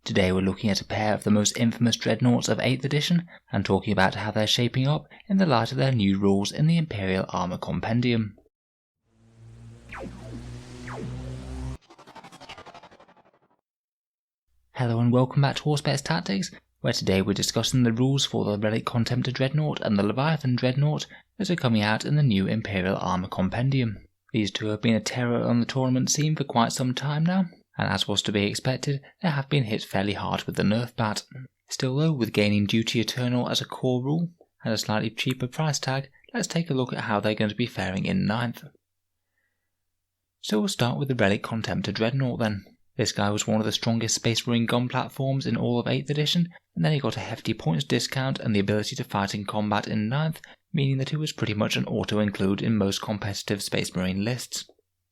Today we're looking at a pair of the most infamous dreadnoughts of 8th edition and talking about how they're shaping up in the light of their new rules in the Imperial Armour Compendium. Hello and welcome back to Auspex Tactics, where today we're discussing the rules for the Relic Contemptor Dreadnought and the Leviathan Dreadnought that are coming out in the new Imperial Armour Compendium. These two have been a terror on the tournament scene for quite some time now, and as was to be expected, they have been hit fairly hard with the nerf bat. Still though, with gaining Duty Eternal as a core rule, and a slightly cheaper price tag, let's take a look at how they're going to be faring in 9th. So we'll start with the Relic Contemptor Dreadnought then. This guy was one of the strongest Space Marine gun platforms in all of 8th edition, and then he got a hefty points discount and the ability to fight in combat in 9th, meaning that he was pretty much an auto-include in most competitive Space Marine lists.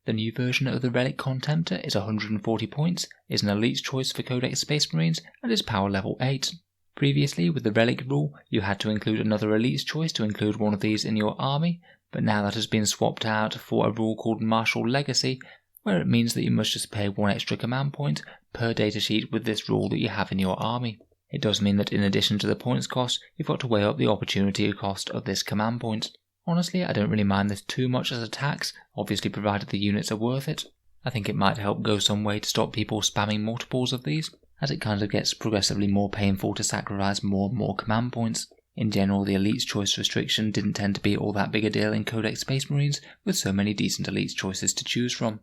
The new version of the Relic Contemptor is 140 points, is an elite's choice for Codex Space Marines, and is power level 8. Previously, with the Relic rule, you had to include another elite's choice to include one of these in your army, but now that has been swapped out for a rule called Martial Legacy, where it means that you must just pay one extra command point per datasheet with this rule that you have in your army. It does mean that in addition to the points cost, you've got to weigh up the opportunity cost of this command point. Honestly, I don't really mind this too much as a tax, obviously provided the units are worth it. I think it might help go some way to stop people spamming multiples of these, as it kind of gets progressively more painful to sacrifice more and more command points. In general, the Elite's Choice restriction didn't tend to be all that big a deal in Codex Space Marines, with so many decent Elite's choices to choose from.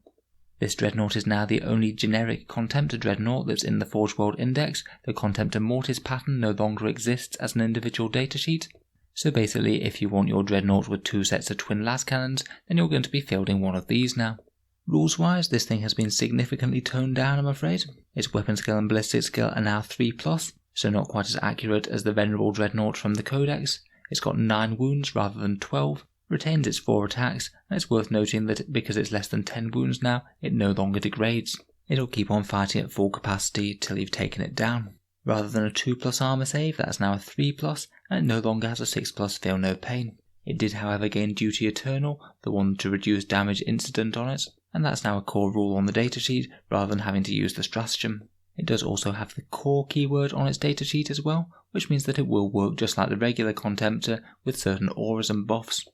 This Dreadnought is now the only generic Contemptor Dreadnought that's in the Forge World Index. The Contemptor Mortis pattern no longer exists as an individual datasheet. So basically, if you want your Dreadnought with 2 sets of twin las cannons, then you're going to be fielding one of these now. Rules wise, this thing has been significantly toned down, I'm afraid. Its weapon skill and ballistic skill are now 3+, so not quite as accurate as the venerable Dreadnought from the Codex. It's got 9 wounds rather than 12, retains its 4 attacks, and it's worth noting that because it's less than 10 wounds now, it no longer degrades. It'll keep on fighting at full capacity till you've taken it down. Rather than a 2+ armor save, that's now a 3+, and it no longer has a 6+ feel no pain. It did however gain Duty Eternal, the one to reduce damage incident on it, and that's now a core rule on the datasheet rather than having to use the stratagem. It does also have the core keyword on its datasheet as well, which means that it will work just like the regular Contemptor with certain auras and buffs.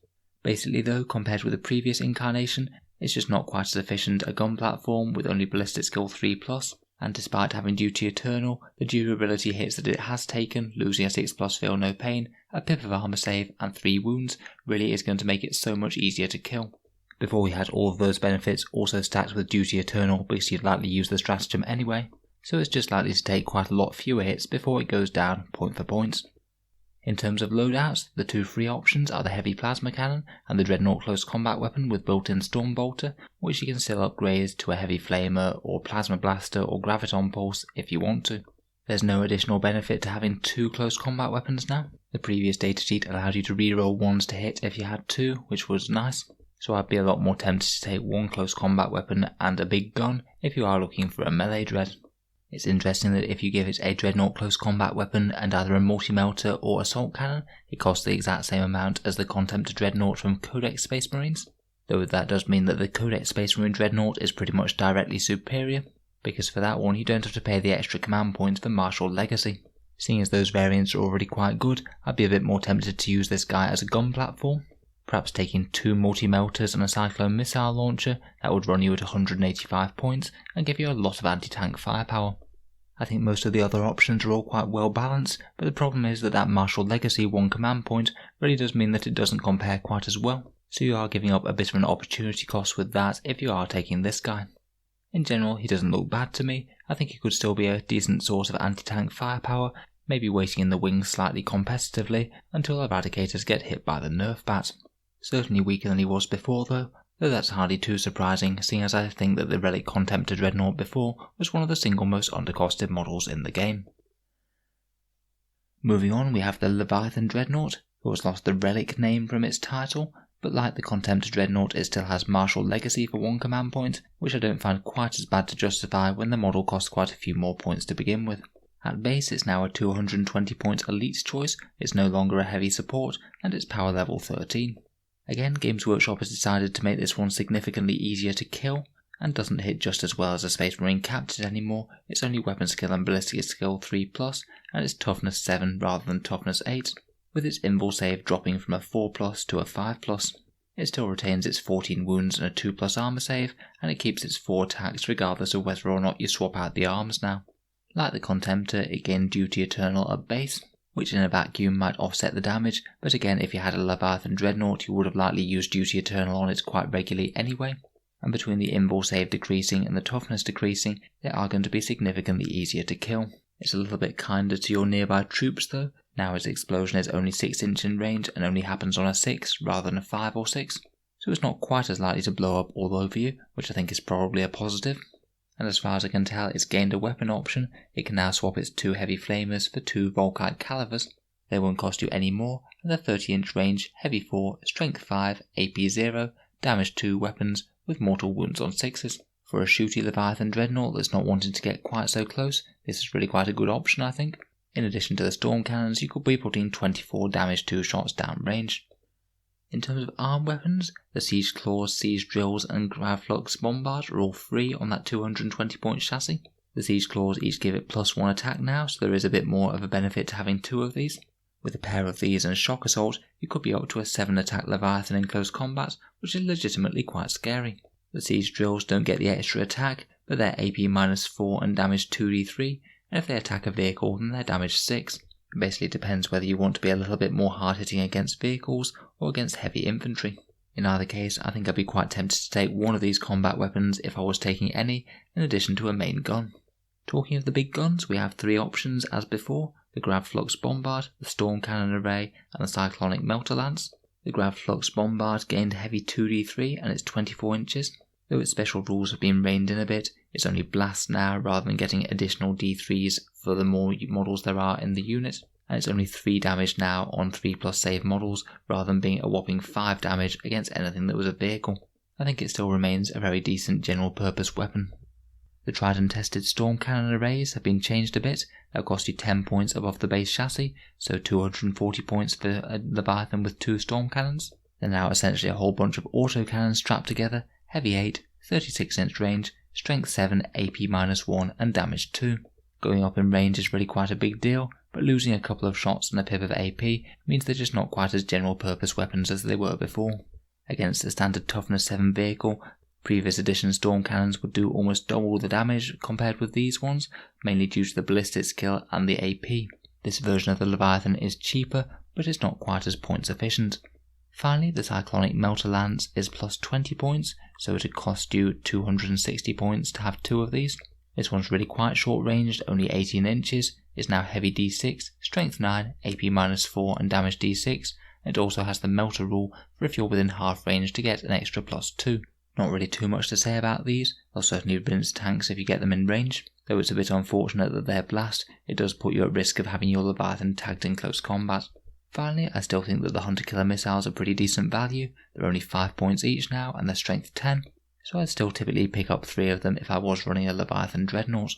Basically though, compared with the previous incarnation, it's just not quite as efficient a gun platform with only ballistic skill 3+, and despite having Duty Eternal, the durability hits that it has taken, losing a 6+ feel no pain, a pip of armor save and 3 wounds, really is going to make it so much easier to kill. Before we had all of those benefits also stacked with Duty Eternal because you'd likely use the stratagem anyway, so it's just likely to take quite a lot fewer hits before it goes down point for point. In terms of loadouts, the 2 free options are the Heavy Plasma Cannon and the Dreadnought Close Combat Weapon with built-in Storm Bolter, which you can still upgrade to a Heavy Flamer or Plasma Blaster or Graviton Pulse if you want to. There's no additional benefit to having 2 close combat weapons now. The previous datasheet allowed you to reroll 1s to hit if you had 2, which was nice, so I'd be a lot more tempted to take 1 close combat weapon and a big gun if you are looking for a melee dread. It's interesting that if you give it a Dreadnought Close Combat Weapon and either a Multi-Melter or Assault Cannon, it costs the exact same amount as the Contemptor Dreadnought from Codex Space Marines, though that does mean that the Codex Space Marine Dreadnought is pretty much directly superior, because for that one you don't have to pay the extra command points for Martial Legacy. Seeing as those variants are already quite good, I'd be a bit more tempted to use this guy as a gun platform. Perhaps taking 2 Multi-Melters and a Cyclone Missile Launcher, that would run you at 185 points and give you a lot of anti-tank firepower. I think most of the other options are all quite well balanced, but the problem is that Martial Legacy 1 command point really does mean that it doesn't compare quite as well, so you are giving up a bit of an opportunity cost with that if you are taking this guy. In general, he doesn't look bad to me. I think he could still be a decent source of anti-tank firepower, maybe waiting in the wings slightly competitively until Eradicators get hit by the nerf bat. Certainly weaker than he was before though that's hardly too surprising, seeing as I think that the Relic Contemptor Dreadnought before was one of the single most undercosted models in the game. Moving on, we have the Leviathan Dreadnought, who has lost the Relic name from its title, but like the Contemptor Dreadnought it still has Martial Legacy for 1 command point, which I don't find quite as bad to justify when the model costs quite a few more points to begin with. At base it's now a 220 point Elite's Choice, it's no longer a heavy support, and it's power level 13. Again, Games Workshop has decided to make this one significantly easier to kill, and doesn't hit just as well as a Space Marine Captain anymore. It's only weapon skill and ballistic skill 3+, and it's toughness 7 rather than toughness 8, with its invul save dropping from a 4+ to a 5+. It still retains its 14 wounds and a 2+ armor save, and it keeps its 4 attacks regardless of whether or not you swap out the arms now. Like the Contemptor, it gained Duty Eternal at base, which in a vacuum might offset the damage, but again if you had a Leviathan Dreadnought you would have likely used Duty Eternal on it quite regularly anyway. And between the invul save decreasing and the toughness decreasing, they are going to be significantly easier to kill. It's a little bit kinder to your nearby troops though. Now its explosion is only 6 inch in range and only happens on a 6 rather than a 5 or 6, so it's not quite as likely to blow up all over you, which I think is probably a positive. And as far as I can tell, it's gained a weapon option. It can now swap its 2 heavy flamers for 2 Volkite calivers. They won't cost you any more, and they're 30 inch range, heavy 4, strength 5, AP 0, damage 2 weapons with mortal wounds on 6s. For a shooty Leviathan Dreadnought that's not wanting to get quite so close, this is really quite a good option I think. In addition to the storm cannons, you could be putting 24 damage 2 shots down range. In terms of arm weapons, the Siege Claws, Siege Drills and Gravflux Bombard are all free on that 220 point chassis. The Siege Claws each give it +1 attack now, so there is a bit more of a benefit to having 2 of these. With a pair of these and Shock Assault, you could be up to a 7 attack Leviathan in close combat, which is legitimately quite scary. The Siege Drills don't get the extra attack, but they're AP -4 and damage 2d3, and if they attack a vehicle then they're damage 6. It basically depends whether you want to be a little bit more hard hitting against vehicles or against heavy infantry. In either case, I think I'd be quite tempted to take one of these combat weapons if I was taking any, in addition to a main gun. Talking of the big guns, we have 3 options as before: the Gravflux Bombard, the Storm Cannon Array and the Cyclonic Melter Lance. The Gravflux Bombard gained heavy 2d3 and it's 24 inches. Though its special rules have been reined in a bit, it's only blast now rather than getting additional d3s for the more models there are in the unit, and it's only 3 damage now on 3+ save models rather than being a whopping 5 damage against anything that was a vehicle. I think it still remains a very decent general purpose weapon. The tried and tested Storm Cannon Arrays have been changed a bit. They'll cost you 10 points above the base chassis, so 240 points for a Leviathan with 2 Storm Cannons. They're now essentially a whole bunch of auto cannons strapped together, heavy 8, 36 inch range, strength 7, AP -1 and damage 2. Going up in range is really quite a big deal, but losing a couple of shots and a pip of AP means they're just not quite as general purpose weapons as they were before. Against a standard toughness 7 vehicle, previous edition storm cannons would do almost double the damage compared with these ones, mainly due to the ballistic skill and the AP. This version of the Leviathan is cheaper, but it's not quite as points efficient. Finally, the Cyclonic Melter Lance is +20 points, so it would cost you 260 points to have 2 of these. This one's really quite short ranged, only 18 inches, is now heavy D6, strength 9, AP -4 and damage D6, and it also has the melter rule for if you're within half range to get an extra +2. Not really too much to say about these, they'll certainly rinse tanks if you get them in range, though it's a bit unfortunate that their blast, it does put you at risk of having your Leviathan tagged in close combat. Finally, I still think that the Hunter-Killer missiles are pretty decent value. They're only 5 points each now and they're strength 10, so I'd still typically pick up 3 of them if I was running a Leviathan Dreadnought.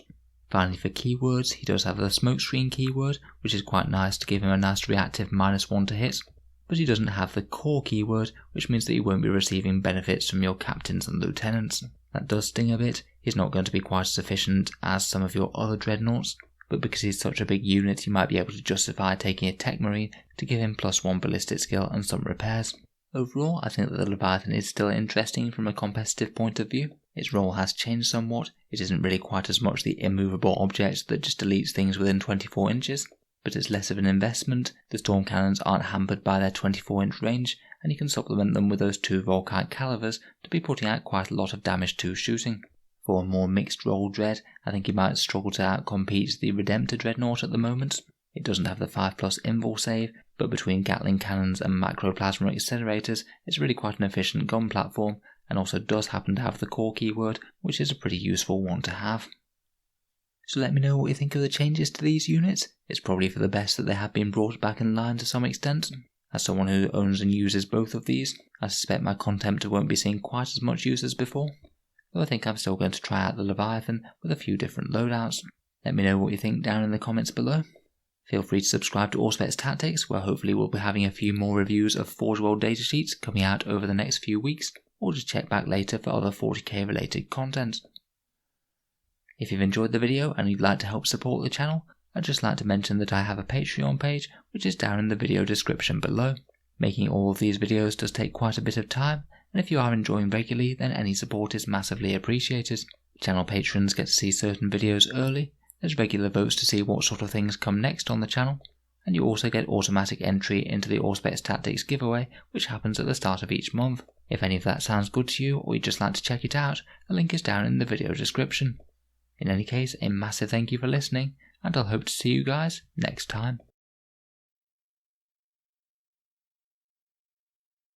Finally, for keywords, he does have the smokescreen keyword, which is quite nice to give him a nice reactive -1 to hit, but he doesn't have the core keyword, which means that you won't be receiving benefits from your captains and lieutenants. That does sting a bit. He's not going to be quite as efficient as some of your other Dreadnoughts, but because he's such a big unit you might be able to justify taking a Tech Marine to give him +1 ballistic skill and some repairs. Overall, I think that the Leviathan is still interesting from a competitive point of view. Its role has changed somewhat. It isn't really quite as much the immovable object that just deletes things within 24 inches, but it's less of an investment. The storm cannons aren't hampered by their 24 inch range, and you can supplement them with those 2 Volkite calivers to be putting out quite a lot of damage to shooting. For a more mixed role dread, I think you might struggle to outcompete the Redemptor Dreadnought at the moment. It doesn't have the 5+ invul save, but between Gatling cannons and macroplasma accelerators, it's really quite an efficient gun platform, and also does happen to have the core keyword, which is a pretty useful one to have. So let me know what you think of the changes to these units. It's probably for the best that they have been brought back in line to some extent. As someone who owns and uses both of these, I suspect my Contemptor won't be seeing quite as much use as before, though I think I'm still going to try out the Leviathan with a few different loadouts. Let me know what you think down in the comments below. Feel free to subscribe to Auspex Tactics, where hopefully we'll be having a few more reviews of Forge World datasheets coming out over the next few weeks. or just check back later for other 40k related content. If you've enjoyed the video and you'd like to help support the channel, I'd just like to mention that I have a Patreon page which is down in the video description below. Making all of these videos does take quite a bit of time, and if you are enjoying regularly then any support is massively appreciated. Channel patrons get to see certain videos early, there's regular votes to see what sort of things come next on the channel, and you also get automatic entry into the Auspex Tactics giveaway which happens at the start of each month. If any of that sounds good to you or you'd just like to check it out, the link is down in the video description. In any case, a massive thank you for listening, and I'll hope to see you guys next time.